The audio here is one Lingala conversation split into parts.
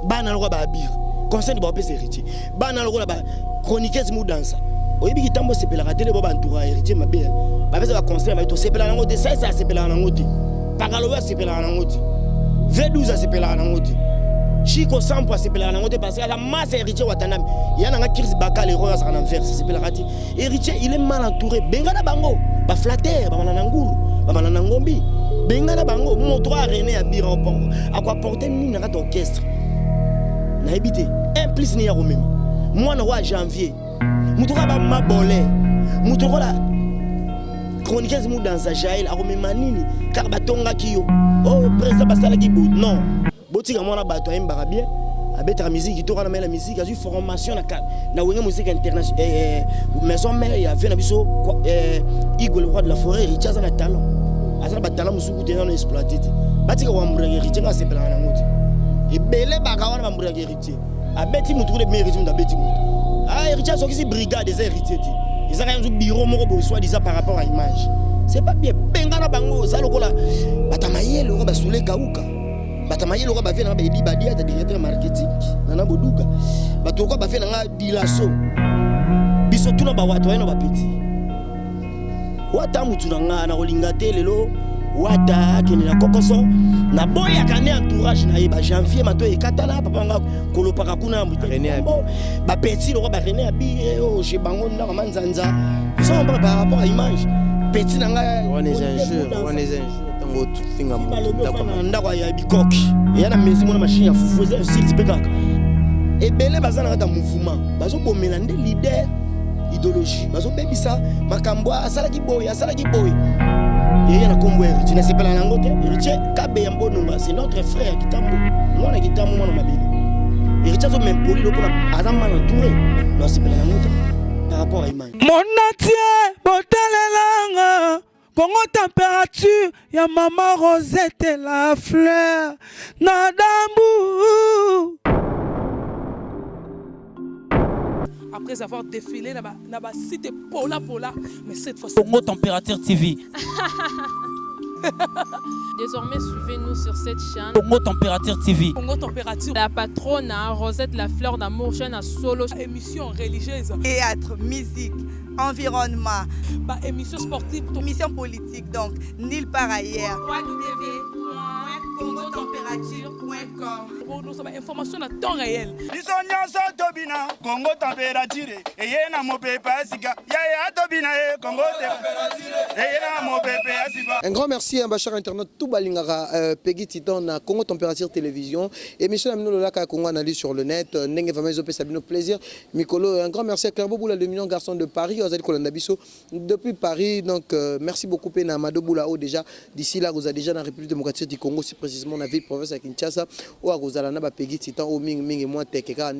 bana loko ba abir conseil ba pesa héritier bana loko ba chroniqueuse mu dansa oyebi kitambo sepela katele bo bantura héritier mabe ba pesa ba conseil ba to sepela nango te ça sepela nango te pakalo ba sepela nango te V12 sepela nango te Chico Sampo sepela nango te parce que la masse héritier watana yana nga Chris Bakal erreur ça en verse sepela kati héritier il est mal entouré bengana bango ba flatter ba manana ngulu ba manana ngombi bengana bango moto a René abira au pont à quoi porter ni na orchestre na habité un plus ni ya romema moi na wa janvier mutoka ba mabolé mutoka la chroniqueuse mu dans sa jail a romema nini car batonga kiyo oh président basala ki bout non botika mwana bato ayembaka bien abeta musique to kana mela musique azu formation na wenga musique internationale maison mère ya vient na biso Igor le roi de la forêt Richard na talent azana batala musuku te na exploiter batika wa murenge Richard nga sepela na ngoti ebele baka wana ba murenge Richard abeti mutu le meilleur Richard abeti mutu Richard soki si brigade des héritiers ils ont un bureau moko bo soit disant par rapport à image c'est pas bien bengana bango ça lokola batamaye lo ba soule kauka batamaye loko ba vena ba edi badia ta directeur marketing nana boduka batoko ba vena nga dilaso biso tuna ba watu eno ba peti wata mutu nga na kolinga te lelo wata kene na kokoso na boya kane entourage na ye ba janvier mato e katala papa nga kolopaka kuna René abi ba petit loko ba René abi o chez bango ndaka manzanza ils sont par rapport à image petit na nga on est un jeu tango finga mo ndako ya bikoki yana mezi mona machine ya fufu s'il peut kaka et belé bazana ka mouvement bazo bomela nde leader idéologie bazo bebisa makambo asala ki boy et yana kombo héritier na sepela nango te héritier kabe ya mbonoma c'est notre frère kitambo mwana kitambo mwana mabili héritier zo même poli loko na azama na touré na sepela nango te par rapport à image monatie botalelanga Congo température ya maman Rosette la fleur Nadambu. Après avoir défilé na ba site Pola mais cette fois Congo Température TV. Désormais, suivez-nous sur cette chaîne. Congo Température TV. Congo Température. La patronne Rosette la fleur d'amour, chaîne à solo. Émission religieuse. Théâtre, musique, environnement. Bah, émission sportive. Émission politique, donc, nulle part ailleurs. www.congotempérature.com. Nous avons information à temps réel. Congo Température. Et y a mon pépé Sika. Ya Tobina Congo Température. Un grand merci à Bachar Internet tout balingara Peggy Titan na Congo Température Télévision. Émission Amino Lolaka Congo Analyse sur le net. Nenge Vamezo Sabino plaisir. Mikolo, un grand merci à Clairbeau Boula, le million garçon de Paris. Ozali Kolandabiso depuis Paris. Donc merci beaucoup Pena Amado Boulao déjà. D'ici là, vous avez déjà dans la République démocratique du Congo, c'est précisément la ville province à Kinshasa. Ou à Gozalana Peggy Titan, au Ming et moi Tekeka,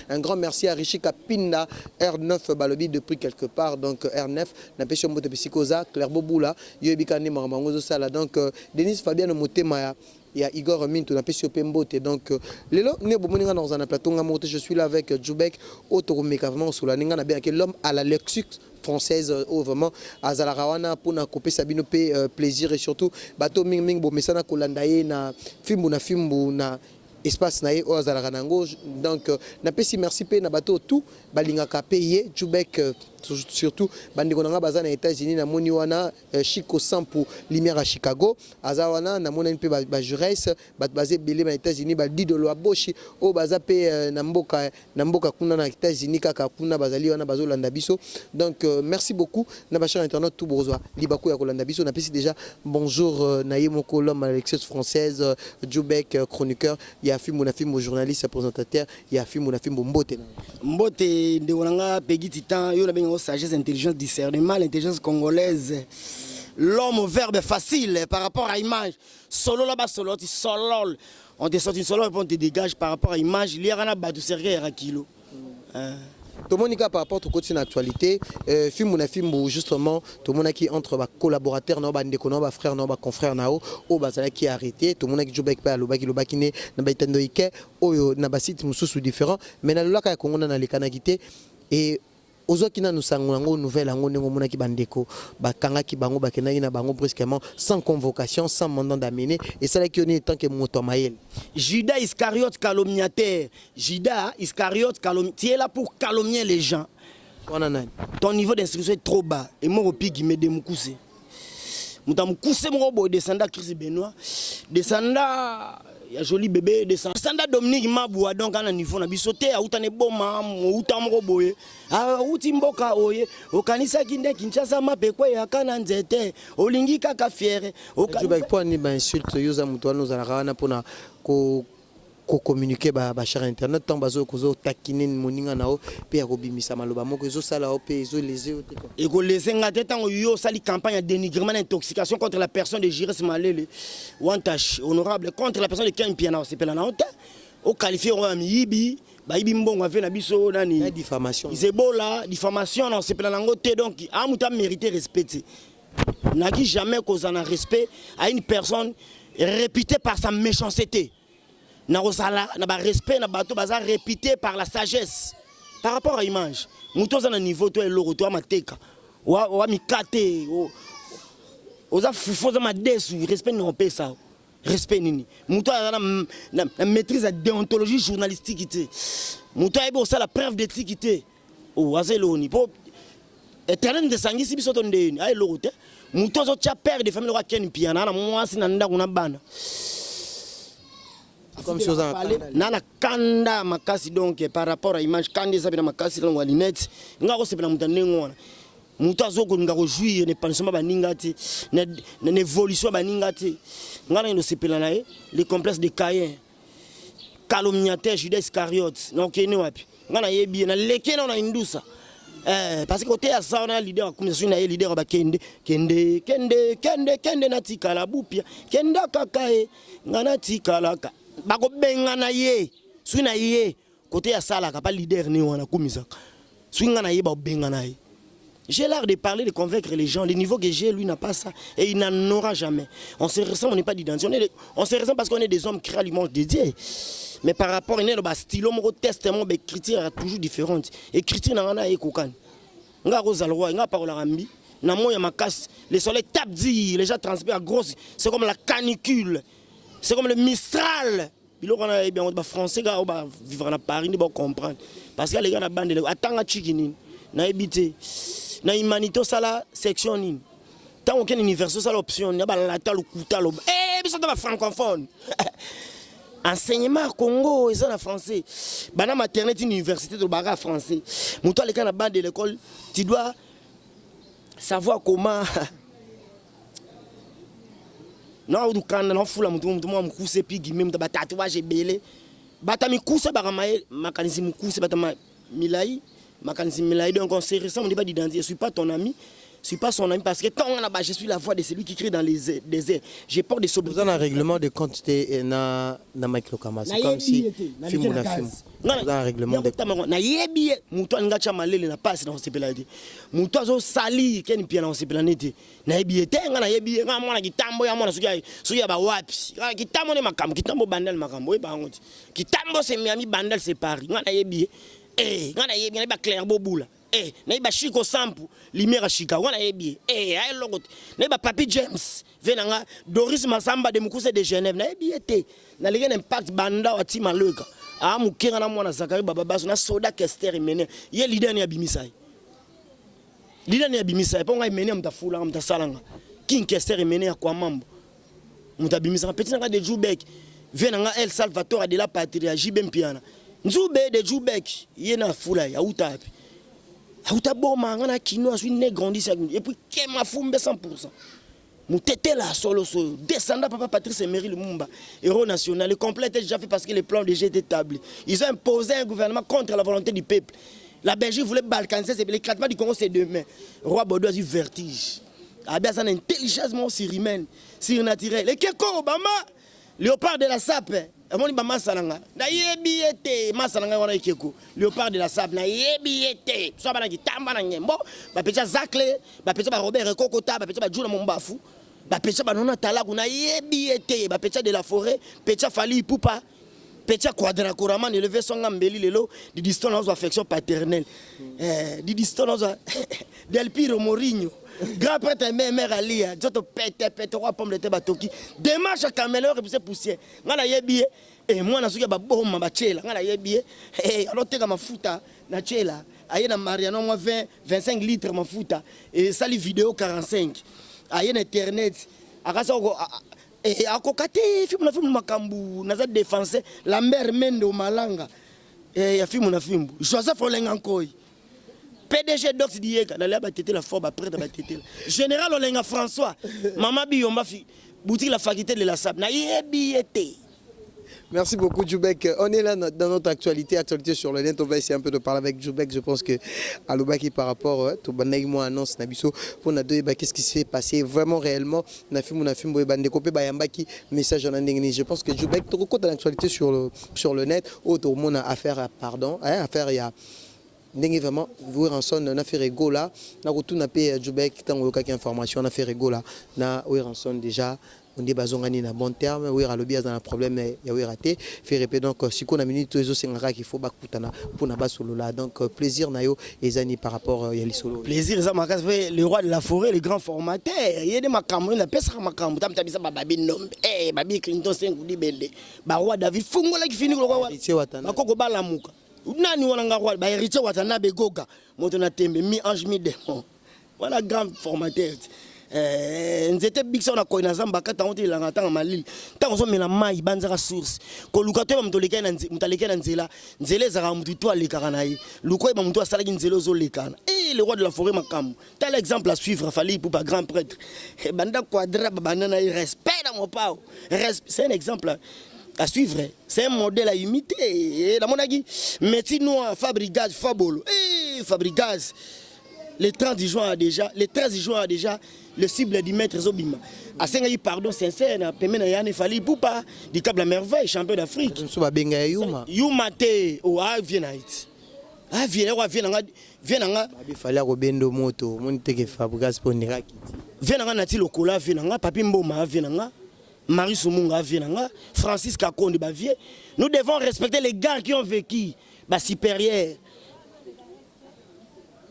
un grand merci à Richie Kapinda, R9 Balobi depuis quelque part. Donc R9, Napesio Mote Psychosa, Clairbeau Boula, Yoebikane Maramangozo Sala. Donc Denis Fabiano Motemaya. Il y a Igor Minto, on a fait Pembote. Donc, dans un plateau, je suis là avec Djoubek, vraiment sur la l'homme à la Lexus française, vraiment, à Zalarawana, pour couper Sabino plaisir et surtout, bateau Ming Ming, Bomesana Kolandaye, na Fimbu, na espace naé au Zalaranango. Donc, na pesi merci pe na bateau tout, balingaka payé, Djoubek. Surtout bandikonanga baza na États-Unis na moni wana Chico Sampo lumière à Chicago azawana na moni pe ba jurès bat basé belé na États-Unis ba didolo aboshi o baza pe na mboka kuna na États-Unis kaka kuna bazali wana bazolanda biso. Donc merci beaucoup na ba chaîne internet tout bourgeois libaku ya kolanda biso na pesi déjà bonjour na yemoko l'homme à l'excès française Djoubek chroniqueur ya film journaliste présentateur ya film mbote de wonanga Peggy Titan yo la sagesse, intelligence, discernement, l'intelligence congolaise. L'homme au verbe facile par rapport à l'image. Solo là-bas, solo, on te sort une solo et on te dégage par rapport à l'image. Il y a un battu sérieux à kilo. Tout le monde par rapport au côté de l'actualité, film où justement tout le monde qui entre collaborateurs, nos frères, nos confrères, au bazala qui est arrêté, tout le monde qui joue avec le bakine, na baitendo ike, au na basit mususu différent, mais na lola ka kongo na les kanagité et ozwaki na nusango yango nouvelle yango ndenge omonaki bandeko bakangaki bango bakendaki na bango brusquement sans convocation sans mandat d'amener esalaki yo nini tant que moto ya mayele? Judas Iscariote calomniateur. Judas Iscariote tu es là pour calomnier les gens. Ton niveau d'instruction est trop bas. Et moi, au pic, il m'a dit Moukousse. Moukousse, mon descendant Chris Benoît. Descendant, il y a joli bébé. Descendant Dominique Maboua. Donc, à un niveau, on a sauté à Outane Boma, Outam Roboye. À Outimboka Oye. Au Kanisa Kinde, Kinshasa Mapekwe, à Kananzete. Au Lingi Kaka Fiere. Au Kanisa. Pour une insulte, Yosa Moutoua, nous allons pour communiquer ba char internet tant bazo kozo takinen moninga nao pe akobimisa maloba moko ezo sala o pe ezo léser o te ko e ko léser ngate tango yo sali campagne de dénigrement d'intoxication contre la personne de Jires Malele wantash honorable contre la personne de Ken Piana c'est pela na honte o qualifier o miyibi ba yibi mbongo ave na biso nani diffamation Izebola diffamation non c'est pela na ngote donc amuta mériter respect naki jamais cause en respect à une personne réputée par sa méchanceté. Na respect na bato baza répété par la sagesse par rapport à l'image. Mouto za na niveau to eloro to mateka wa mikate oza fufo za madesu respect no pesa respect nini mouto na maîtrise la déontologie journalistique té mouto ebo ça la preuve d'éthique té o azeloni po éternel de sangisi biso to ndeni ay eloro te mouto zo tia père de famille wa Ken Piana na mwasi na ndako na bana. Comme si on nana kanda makasi donc par rapport à image kanda ça bien makasi dans walinette ngako c'est bien mutane ngona mutu azoko ngako jouir ne pensement ba ningati ne évolution ba ningati ngana ino sepela nae les complexes de Caïn calomniateur Judas Iscariote donc ene wapi ngana yebi na leke na indusa parce que côté à ça on a leader comme ça na leader ba kende na tikala bupia kenda kakae ngana tikala ka bako bengana ye suina ye côté ya sala ka pas leader ni wana kumisaka suinga na ye ba bengana ye. J'ai l'art de parler, de convaincre les gens. Le niveau que j'ai, lui, n'a pas ça. Et il n'en aura jamais. On se ressent, on n'est pas d'identité. On se ressent parce qu'on est des hommes créés à l'image de Dieu. Mais par rapport à un style, mon testament, l'écriture est toujours différente. L'écriture n'a rien à écouter. On a rose à loi, on a parole à Rambi. Le soleil tape dit, les gens transpirent grosse. C'est comme la canicule. C'est comme le Mistral. Il y a des Français qui vivent à Paris, ils vont comprendre. Parce que les gars, ils attendent à Chikinin. Ils habitent. Na humanité ça la section ni tant aucun université ça l'option ya ba la tal kuta lo biso ta francophone enseignement Congo et ça la français bana maternité université de baga français muto aleka na bande de l'école tu dois savoir comment non du kan na fula muto mo mukuse pigi même ta tatouage belé bata mikuse ba makanisi mukuse bata milai donc on se ressent, on n'est pas d'identité. Je ne suis pas ton ami, je ne suis pas son ami parce que tant je suis la voix de celui qui crie dans les airs. J'ai peur de sobriété. Vous avez un règlement de compte na microcama. C'est comme si film ou na film. Vous avez un règlement de compte. Na yebi muto ngacha malele na passe dans ce pelade. Muto zo sali ken pia dans ce planète. Na yebi ete na yebi nga mwana kitambo ya mwana suya ba wapi. Kitambo ne makam, kitambo bandal makam. Oui ba ngoti. Kitambo c'est Miami bandal c'est Paris. Na yebi ngana yebi na ba Claire Bobula na ba Chico Sampu Limera Chica ngana yebi ay logot na ba Papi James venanga Doris Masamba de Mukuse de Genève na yebi ete na legen impact banda wa tima leka mukinga na mwana Zakari baba baso na soda Kester imene ye leader ni abimisai ponga imene mtafula mtasalanga King Kester imene ya kwa mambo mutabimisa petit nga de Jubek venanga El Salvatore de la Patria Jibem Piana Nzube de Jubek, yena fula ya utapi. Boma ngana kino asui ne grandissent et puis kema fumbe 100%. Moutete la solo so descendant papa Patrice Emery Lumumba, héros national, le complet est déjà fait parce que les plans déjà étaient établis. Ils ont imposé un gouvernement contre la volonté du peuple. La Belgique voulait balkaniser, l'éclatement du Congo c'est demain. Roi Baudouin a eu vertige. Abia son intelligence surhumaine, surnaturelle. Et Keko Obama, léopard de la sape. Amoni ba masalanga na yebi ete masalanga wana ikeko léopard de la sable na yebi ete so bana kitamba na nyembo ba pecha Zacle ba pecha ba Robert Kokota ba pecha ba Juna Mombafu ba pecha ba Nona Talaku na yebi ete ba pecha de la forêt pecha Fali Ipupa petit quadra couraman élevé son gambeli lelo di distance dans affection paternelle di distance dans Del Piro Mourinho grand prêtre mère alia joto pète roi pomme de te batoki démarche à caméléon repoussé poussière ngala yebi et moi na suka ba bomba ba chela ngala yebi alors teka mafuta na chela aye na Mariano moi 25 litres mafuta et sali vidéo 45 aye na internet akasa ko akokate film makambu naza défenseur Lambert Mende au Malanga ya film na film Joseph Olenga Nkoi PDG Dox Diega na la batete la forme après ta batete général Olenga François maman Biyomba fi boutique la faculté de la SAP na yebiete. Merci beaucoup, Djoubek. On est là dans notre actualité sur le net. On va essayer un peu de parler avec Djoubek. Je pense que à l'Obaki par rapport à moi annonce Nabiso pour na deux qu'est-ce qui s'est passé vraiment réellement na film bande copé bayambaki message en indemnité. Je pense que Djoubek tout compte dans l'actualité sur le net autour mon affaire pardon affaire il y a ndenge vraiment voir ensemble na affaire ego là na retourne payer Djoubek tant aucune information na affaire ego là na voir ensemble déjà on dit bazongani na bon terme oui alobi dans un problème ya oui raté fait répéter donc si qu'on a minute tous ces ngara qu'il faut bakutana pour na basolo là donc plaisir nayo ezani par rapport ya lisolo plaisir ça makas le roi de la forêt le grand formateur il y a des makambo la pesa makambo tam tabisa babi nombe babi Clinton 5 di bende ba roi David fungola ki fini ko roi bakoko balamuka nani wana nga roi ba héritier watana begoga moto na tembe mi ange mi démon voilà grand formateur nzete bikso na koina zamba kata onte ilanga tanga malili tango zo mela mai banza ka source ko lukato ba mutoleka na mutaleka na nzela ezaka mutu to aleka na ye luko ba mutu asala ki nzela zo lekana le roi de la forêt makambo tel exemple à suivre fallait pour pas grand prêtre banda quadra banana respect dans mon pao c'est un exemple à suivre c'est un modèle à imiter la monagi métier noir fabricage fabolo fabricage le 30 juin déjà le cible du maître Zobima. A Sengaï, pardon sincère, na Pemena Yane Fali Poupa, du Cap la Merveille, champion d'Afrique. Yuma te, ou a Viennaït. Ah, viens, il fallait Robendo Moto, mon teke Fabregas pour Niraki. Vienanga Nati Lokola, Vienanga, Papi Mboma, Vienanga, Marie Soumunga, Vienanga, Francis Kakon de Bavier. Nous devons respecter les gars qui ont vécu, bah supérieur.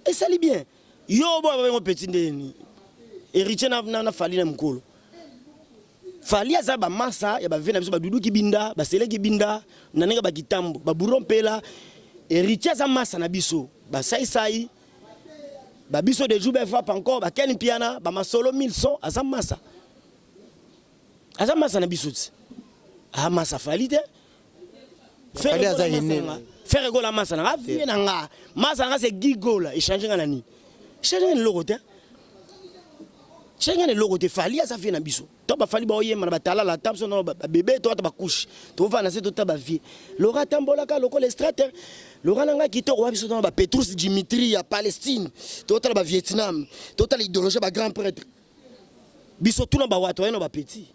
Et ça l'est bien. Yo, bon, avec mon petit déni. Héritier na fali na mkolo fali azaba masa ya ba vena biso ba dudu kibinda ba sele kibinda na nenga ba kitambo ba burompela héritier za masa na biso ba sai ba biso de joube frappe encore ba ken piana ba masolo 1000 son aza masa na biso masa fali te fali aza yene faire gola masa na vie na nga masa nga c'est gigola échanger na ni échanger le logo te chengane logo te fali ça fait na biso to ba fali ba oyema ba tala la table so ba bébé to ba couche to va na se to ta ba vie lora tambola ka loko le strater lora nanga ki to wa biso ba Petrus Dimitri ya Palestine to ta ba Vietnam to ta l'idéologie ba grand prêtre biso tuna ba watu eno ba petit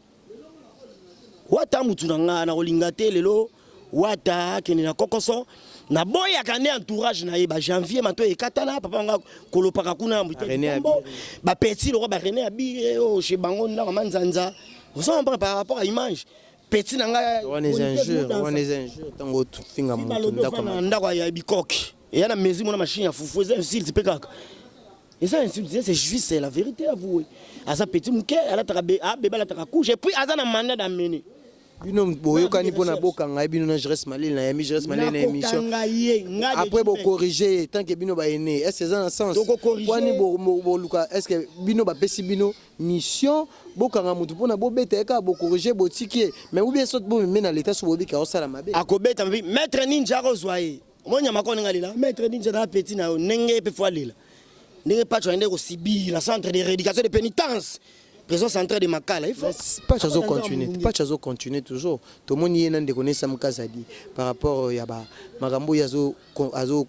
wata mutu nanga na olinga te lelo wata keni na kokoso na boya kane entourage na ye ba janvier mato e katana papa nga kolopaka kuna mbutembo ba petit le roi ba René Abi o chez bango na manzanza vous en par rapport à image petit nanga on les injure tango finga mutu ndako ya bikoki et ya na mezi mona machine ya fufu c'est insulte pekaka et ça insulte c'est juste c'est la vérité avouée à sa petit muke ala takabe a beba la takakuche et puis azana mandat d'amener bino boyokani pona bokanga bino na Jérès Malil na yami Jérès Malil na émission après bo corriger tant que bino ba ene est-ce ça en sens kwani bo luka est-ce que bino ba pesi bino mission bokanga mutu pona bo beta ka bo corriger bo tikie mais ou bien saute bo mena l'état so bobi ka osala mabe akobeta maître ninja rozwaye monya makoni ngalila maître ninja na petit na nenge pe fois lila nenge pas joindre au Sibi la centre de rééducation de pénitence prison centrale de Makala il faut pas chazo continuer toujours tout le monde y est nan de connaître mukazadi par rapport ya ba magambo yazo azo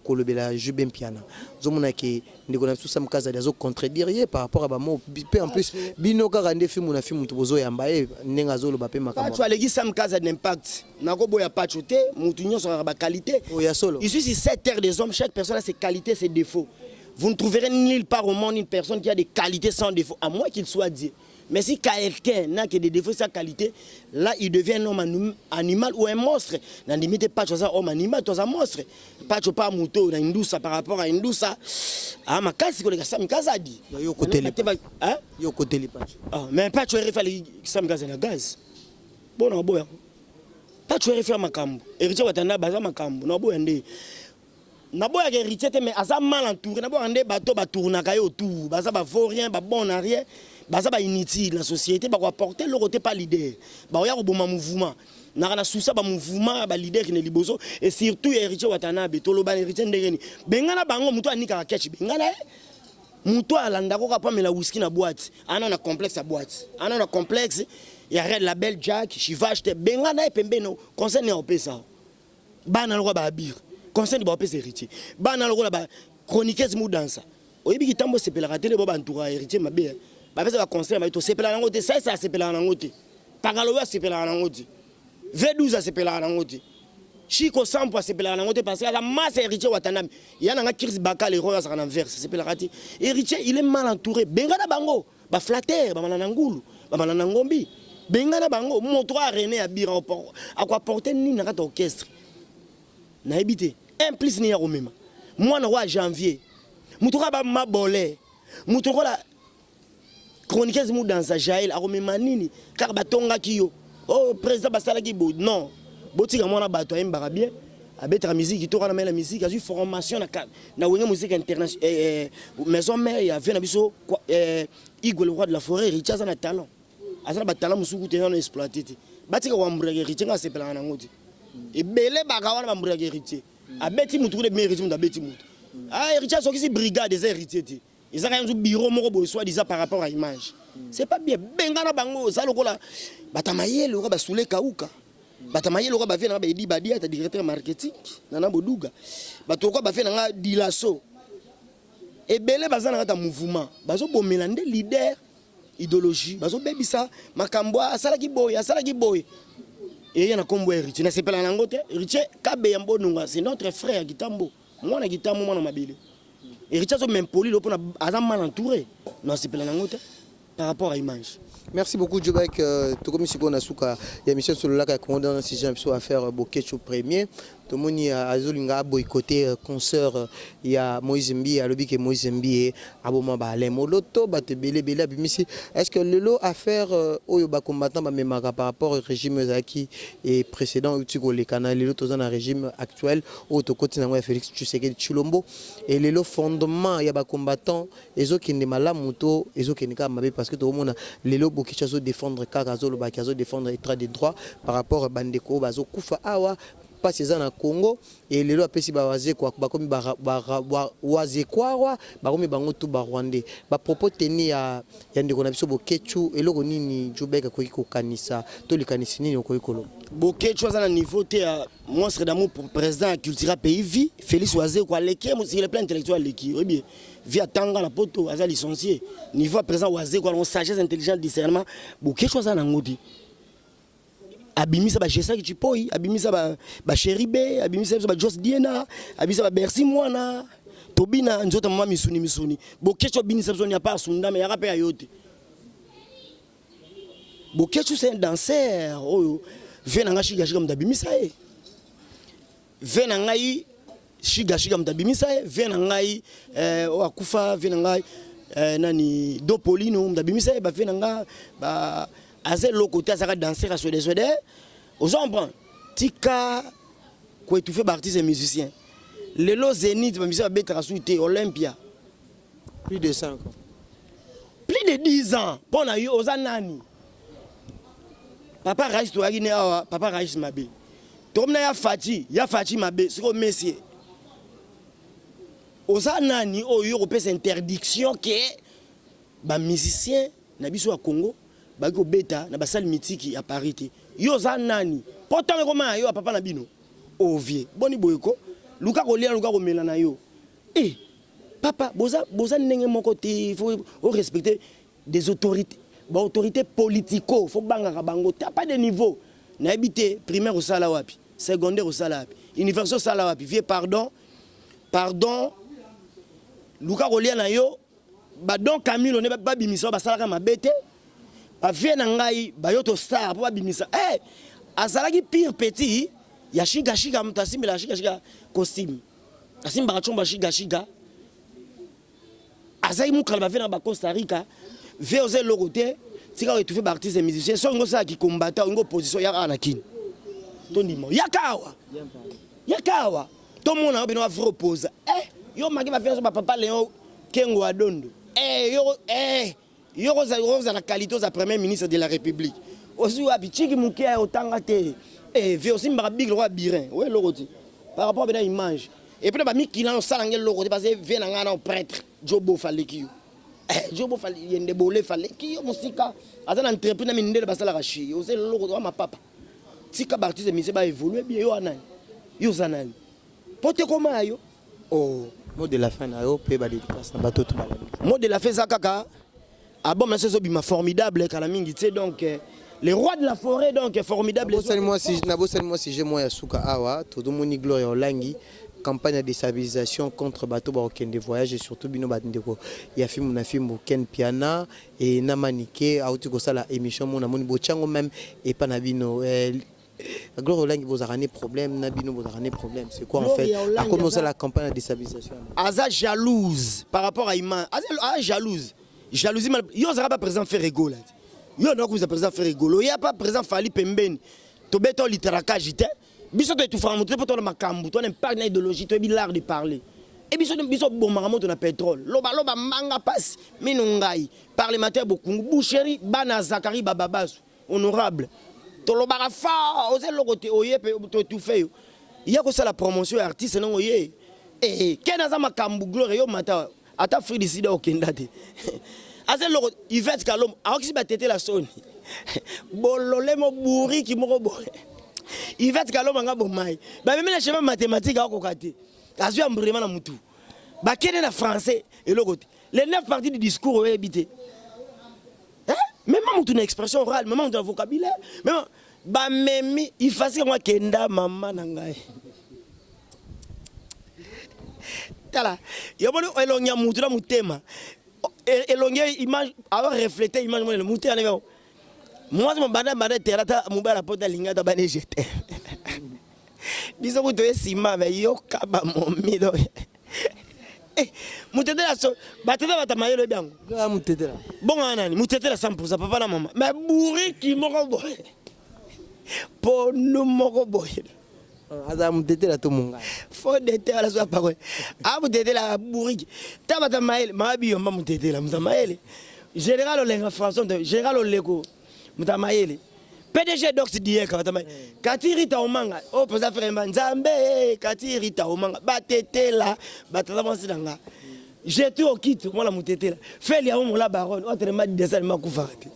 kolobela jubem piana zomona ke ndikona tout ça mukazadi azo contredire par rapport à ba mo pe en plus bino ka rande film na film to bozo yamba e nenga zo lo ba pe makambo tu alegi sam mukazadi impact nako boya pachote mutu nyonso ba qualité ya solo ici c'est 7 terres des hommes chaque personne a ses qualités ses défauts. Vous ne trouverez nulle part au monde une personne qui a des qualités sans défaut, à moins qu'il soit Dieu. Mais si quelqu'un n'a que des défauts de sa qualité, là, il devient un homme animal ou un monstre. Dans limite, pas un homme animal, tu es un monstre. Pas tu pas moto, dans une par rapport à une douce. Ah, ma casse, c'est que ça me casse à dire. Yo côté les hein? Yo côté les pages. Ah, mais pas tu refais les ça me casse la gaz. Bon, non, bon. Pas tu refais ma cambo. Héritier watana baza ma cambo. Non, bon, ndé. Naboya héritier mais asa mal entouré. Naboya ndé bateau ba tourna kayo autour. Baza ba vaut rien, ba bon en rien. Baza ba inutile la société ba ko apporter le côté pas leader. Ba oya ko boma mouvement. Na sousa ba mouvement ba leader qui ne liboso et surtout héritier watana betolo ba héritier ndengeni. Bengana bango muto anika ka catch bengana. Muto alanda ko pa mela whisky na boîte. Ana na complexe à boîte. Ana na complexe. Il y a la belle Jack, je vais acheter bengana et pembeno concerne au pesa. Bana le roi ba bir. Concerne ba pesa héritier. Bana le roi ba chroniqueuse mu dansa. Oyebi kitambo sepela ka tele bo ba ntura héritier mabe. Ba pesa ba conseil ba to sepela na ngote ça sepela na ngote. Pagalo ya sepela na ngote. V12 sepela na ngote. Chico Sampo sepela na ngote parce que la masse héritier watanami. Ya na Chris Baka le roi ça na verse sepela ka ti. Héritier il est mal entouré. Bengana bango ba flatter ba malana ngulu, ba malana ngombi. Bengana bango moto a René à bira à quoi porter ni na orchestre. Na habité. Un plus ni ya romema. Moi na wa janvier. Mutoka ba mabolé. Mutoka la chroniqueuse mu dans sa Jaël a romema nini car batonga kiyo. Oh président basala ki bo non. Botika mona bato mbara bien. Abetra musique to na la musique a eu formation na wenge musique internationale maison mère ya vient na biso Igwe le roi de la forêt Richard na talent. Azana batala musuku te na exploiter te. Batika wa mburage héritier nga sepela na ngoti. Ebele bakawana ba mburage héritier. Abeti mutu de mérite mutu abeti mutu. Ah héritier soki si brigade des héritiers te. Ils ont un bureau moko boy soit disant par rapport à image. C'est pas bien. Bengana bango ça lokola batamaye le ba soule kauka. Batamaye le ba vena ba edi badia ta directeur marketing nana boduga. Batoko ba vena nga dilaso. Ebele bazana ta mouvement. Bazo bomela nde leader idéologie bazo bebisa makambo asala ki boy et yana kombo héritier na sepela na ngote héritier kabe ya mbonunga c'est notre frère Gitambo mwana Gitambo mwana mabele héritier so même poli lopo na azam mal entouré na sepela na ngote par rapport à image. Merci beaucoup Jobek Tokomi Sikona Suka ya mission sur le lac à commandant si j'ai à faire Bokecho premier tout le monde a zolinga boycotté concert il y a Moïse Mbi à lobby que Moïse Mbi aboma ba le moloto ba te belé bimisi est-ce que le lot à faire oyo ba combattant ba memaka par rapport au régime Zaki et précédent utiko les canaux les autres dans un régime actuel au to côté na Félix Tshisekedi Tshilombo et les lots fondement il y a ba combattant ezo qui ne malamuto ezo qui ne ka mabe parce que tout le monde les lots bokichazo défendre kakazo lo ba kazo défendre état des droits par rapport à bandeko bazo kufa awa pas ces ans Congo et les lois pesi bawaze quoi bakomi waze kwa bakomi bango tout ba rwandais ba propos teni ya ndeko na biso bokechu eloko nini Jobek ko kanisa to likanisi nini ko ikolo bokechu za na niveau te monstre d'amour pour président culturel pays vie Félix waze quoi leki sur le plan intellectuel leki oui bien via tanga la poto aza licencié niveau président waze quoi on sagesse intelligence discernement bokechu za na ngodi abimisa ba Jessa ki poi abimisa ba Cheribe abimisa ba Jos Diena abimisa ba Bercy mwana tobina nzota mama misuni bokecho binisa besoin ya pas sunda mais yaka pe ayote bokecho c'est un danseur oyo vena nga shiga mtabimisa vena ngai shiga mtabimisa vena ngai akufa vena ngai nani Dopolino mtabimisa ba vena nga ba aze lokote azaka danser à Swede aux hommes tika ko étouffer artistes et musiciens les lo Zénith ba musicien betra suite Olympia plus de 5 ans plus de 10 ans pour na yo ozanani papa Raïs to agine awa papa Raïs mabe tomna ya Fati mabe siko messier ozanani oyo ko pesa interdiction que ba musicien na biso ya Congo bako beta na basali mitiki à Paris yo za nani pourtant comment yo papa na bino ovie boni boyeko luka ko lia luka ko mela na yo papa boza ndenge moko te faut respecter des autorités autorités politico faut banga bango t'as pas de niveau na habité primaire au sala wapi secondaire au sala wapi université au sala wapi vie pardon luka ko lia na yo ba donc Camille on est pas bimisa ba sala ka mabete avie na ngai bayoto star po abimisa azalaki pire petit ya shiga mutu asimbela shiga costume asimbaka chomba shiga azali mukala bavie na Costa Rica ve oze eloko te tika oetufe baartiste musicien so ingo osalaki kombata ingo opposition yaka na kini tondima yakawa tomona yo bino bavrai oposa yo maki bafia so bapapa Léon Kengo Adondo yo kozala qualité oza premier ministre de la République aussi wapi chiki muke otanga te ve osimbaka big le roi birin oye eloko te par rapport bena image et puis bamikila osala nge eloko te parce que vie na ngai na prêtre Jobo faleki yo Jobo yende bole faleki yo mosika aza na entreprise na mindele basalaka chi oze eloko te wa mapapa tika baartiste mise baévolue bien yo anani yo oza nani po te koma yo mot de la fin na yo mpe badédicace na bato to balandi mot de la fin eza kaka bon mais c'est bima formidable kala mingi tu sais donc les rois de la forêt donc formidable moi si j'ai moi ya suka awa todo moni gloire olangi campagne de déstabilisation contre bateau barokende voyage et surtout bino bandeko ya film na film Ken Piana et namanike auti ko sala émission mona moni bochango même et pas na bino la gloire olangi bozarane problème na bino bozarane problème c'est quoi en fait à comment ça la campagne de déstabilisation aza jalouse par rapport à Iman aza jalouse jalousie mal yo zara pas présent faire rigolo yo non que présent faire rigolo il y a pas présent Fally Pembeni to beto literaka jité biso to tout faire monter pour ton makambu ton impact na idéologie to l'art de parler et biso bomaka moto na pétrole loba manga passe minungai parlementaire beaucoup boucherie bana Zakari Bababasu honorable to loba fa oze lokote oyepe to tout fait il y a que ça la promotion artiste non oye kenaza makambu gloire yo mata ata free sida okendate aze loko Yvette Kalom aoksi batete la soni bolole mo bourri ki moko boye Yvette Kalom nga bomai ba même na chemin mathématique akokate azu ambrema na mutu ba kene na français eloko te les 9 parties du discours oye bité même mutu na expression orale même mutu na vocabulaire même ba memi ifasi moi kenda mama na ngai tala yoboni elongia mutu na mutema elongia image avoir refléter image moi le mutu ana moi mon banda terata mubala pota lingata bane jete biso mutu esima mais yo kaba momido mutetela so batete batamayelo biango mutetela bon anani mutetela 100% papa na mama mais bourri ki moko boy ponu moko boy aza mutetela to munga faut d'être la soir parole mutetela bourri tabata maele mabiyo mama mutetela mutamaele général olenga François général oleko mutamaele PDG Dox Dieka mutamaele katirita omanga président frère Nzambe katirita omanga batetela batata mwasilanga jetu okito mwana mutetela feli ya omola baronne autrement dit desal makufate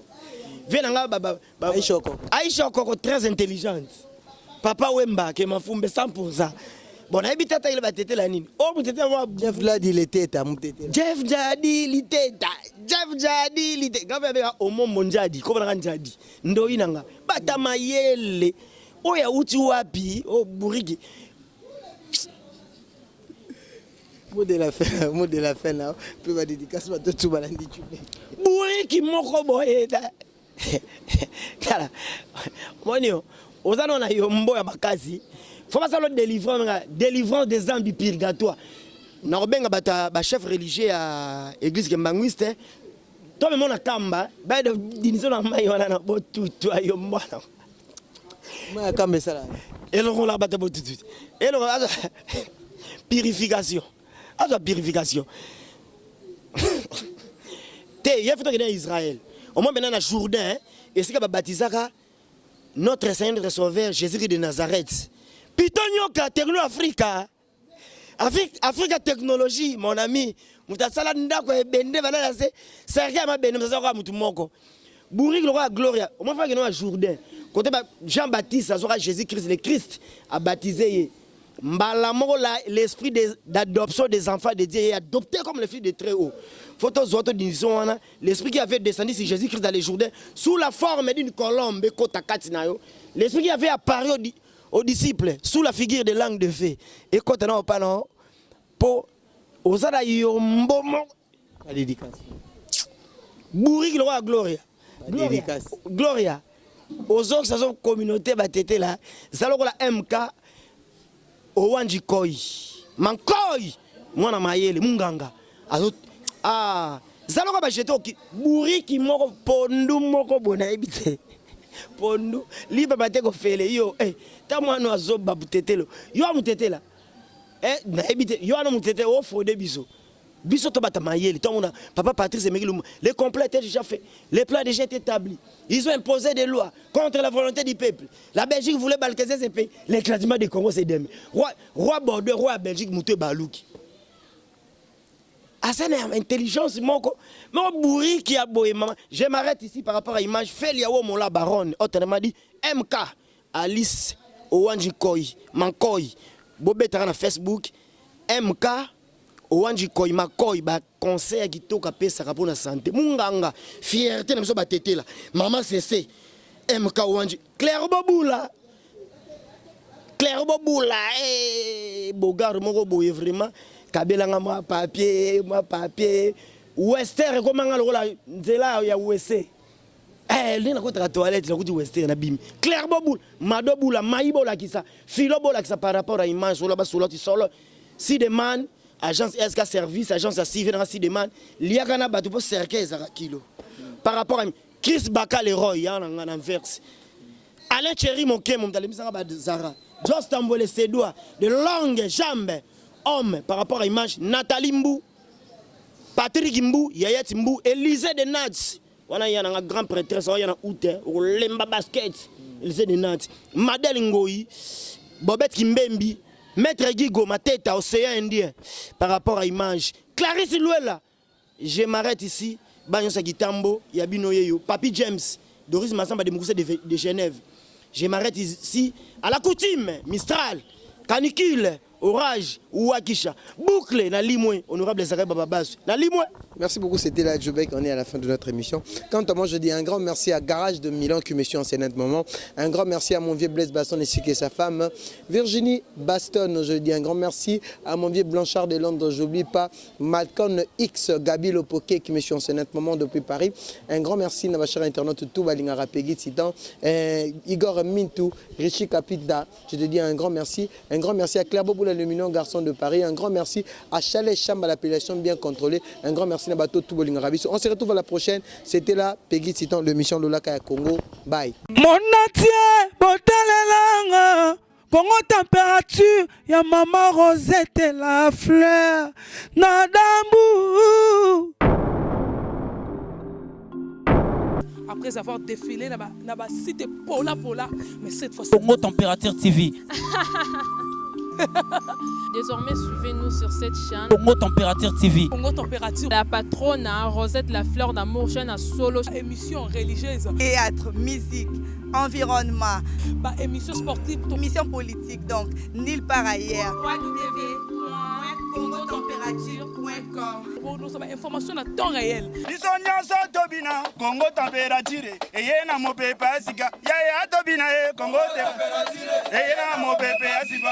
venanga baba Aisha Koko très intelligente papa Wemba ke mafumbe 100% bon habita ta ile batetela nini mutetela wa Jeff Jadi liteta mutetela Jeff Jadi liteta ngabe beka omo monjadi ko bana njadi ndo inanga batama yele oya uti wapi buriki mot de la fin là peut va dédicace ba tout balandi tubé buriki moko boyeda kala monio ozana na yombo ya makazi faut pas salo délivrance des âmes du purgatoire na obenga ba chef religieux à église kembanguiste to me mona kamba ba de dinizo na mai wana na botutu ayo mbana ma kamba sala eloko la bata botutu eloko purification te yefuto ke na Israël au moins maintenant na Jourdain et c'est que ba baptisaka notre Seigneur notre Sauveur Jésus-Christ de Nazareth pitonyoka techno Africa technologie mon ami mutasala ndako ebende bana se serge ma bende msasa mutu moko bourri gloire gloria au moins fa que no Jourdain côté Jean-Baptiste azoka Jésus-Christ le Christ a baptisé mbala moko l'esprit d'adoption des enfants de Dieu est adopté comme le fils de très haut photos autres disons l'esprit qui avait descendu sur Jésus-Christ dans les Jourdains sous la forme d'une colombe kotakati nayo l'esprit qui avait apparu aux disciples sous la figure de langue de fée et quand on pas non pour osada yombomo la dédicace bourri gloire gloria Gloria ozok sazo communauté batete la zaloko la MK owanji koi mankoi mwana mayele munganga azo zaloko ba jeto ki buriki moko pondu moko bona ebite pondu liba bateko fele yo ta mwana azo babutetelo yo amutetela na ebite yo ana mutete o fraude biso biso to bata mayele to mona papa Patrice Emekiluma les complets étaient déjà faits, les plans déjà étaient établis, ils ont imposé des lois contre la volonté du peuple. La Belgique voulait balkaiser ces pays, l'éclatement du Congo c'est demain. Roi Bordeaux, roi Belgique Mouté Balouki. Ah, c'est une intelligence, mon bourri qui a boé, maman. Je m'arrête ici par rapport à l'image. Féliawo Mola Baron, autrement dit MK, Alice, Owanji Koi, Mankoi, Bobé Tarana Facebook, MK, Owanji Koi, Makoi, ba conseil qui toka pesa pour la santé. Munganga, fierté, n'a pas tété là. Maman c'est MK Owanji. Claire Boboula, Bogar, mon boy, vraiment. Kabelanga moi papier Western comment ngalola nzela ya USA lina kota toilette la kuti Western na bimi Claire Boboula Madobula Maibola kisa Filobola kisa par rapport à image solo ba solo ti solo si demand agence SK service agence à civil na si demand liaka na batu po cercle za kilo par rapport à Chris Baka Leroy ya na verse Alain Thierry Moké mon talemisa ba Zara Just Tambole ses doigts de longues jambes homme par rapport à l'image Nathalie Mbou, Patrick Mbou, Yayet Mbou, Élisée de Nats. On a un grand prêtresse, on a un outer, on lemba basket, Élisée de Nats. Madel Ngoyi, Bobette Kimbembi, Maître Guigo, ma tête à Océan Indien par rapport à l'image. Clarisse Louela, je m'arrête ici. Bagnon Sagitambo, Yabino Yeyo, Papi James, Doris Massamba de Moussé de Genève. Je m'arrête ici à la coutume, Mistral, Canicule. Orage ou Akisha, boucle na Limoué, honorable Zara Bababas, na Limoué. Merci beaucoup, c'était la Jobek, on est à la fin de notre émission. Quant à moi, je dis un grand merci à Garage de Milan qui me suit en ce moment. Un grand merci à mon vieux Blaise Baston ainsi que sa femme Virginie Baston. Je dis un grand merci à mon vieux Blanchard de Londres. J'oublie pas Malcolm X, Gabi Lopoké qui me suit en ce moment depuis Paris. Un grand merci à ma chère internaute tout Balingara Peggy Titan, Igor Mintou, Richie Capita. Je te dis un grand merci à Claire Bobo le mignon garçon de Paris. Un grand merci à Chalet Cham à l'appellation bien contrôlée. Un grand merci à Bateau Touboling Rabiso. On se retrouve à la prochaine. C'était là Peggy Titan, l'émission Lola Kaya Congo. Bye. Mon atier, botalelanga. Congo température, ya maman Rosette et la fleur. Nadambu. Après avoir défilé, n'a cité Pola, mais cette fois-ci. Congo Température TV. Désormais, suivez-nous sur cette chaîne. Congo Température TV. Congo Température. La patronne, Rosette la fleur d'amour, chaîne à solo. Émission religieuse. Théâtre, musique, environnement. Émission sportive. Émission politique, donc nulle part ailleurs. www.congotempérature.com. Pour nous avoir information à temps réel. biso nyonso tobina Congo température eye na mopepe asika yaya tobina Congo température eye na mopepe asika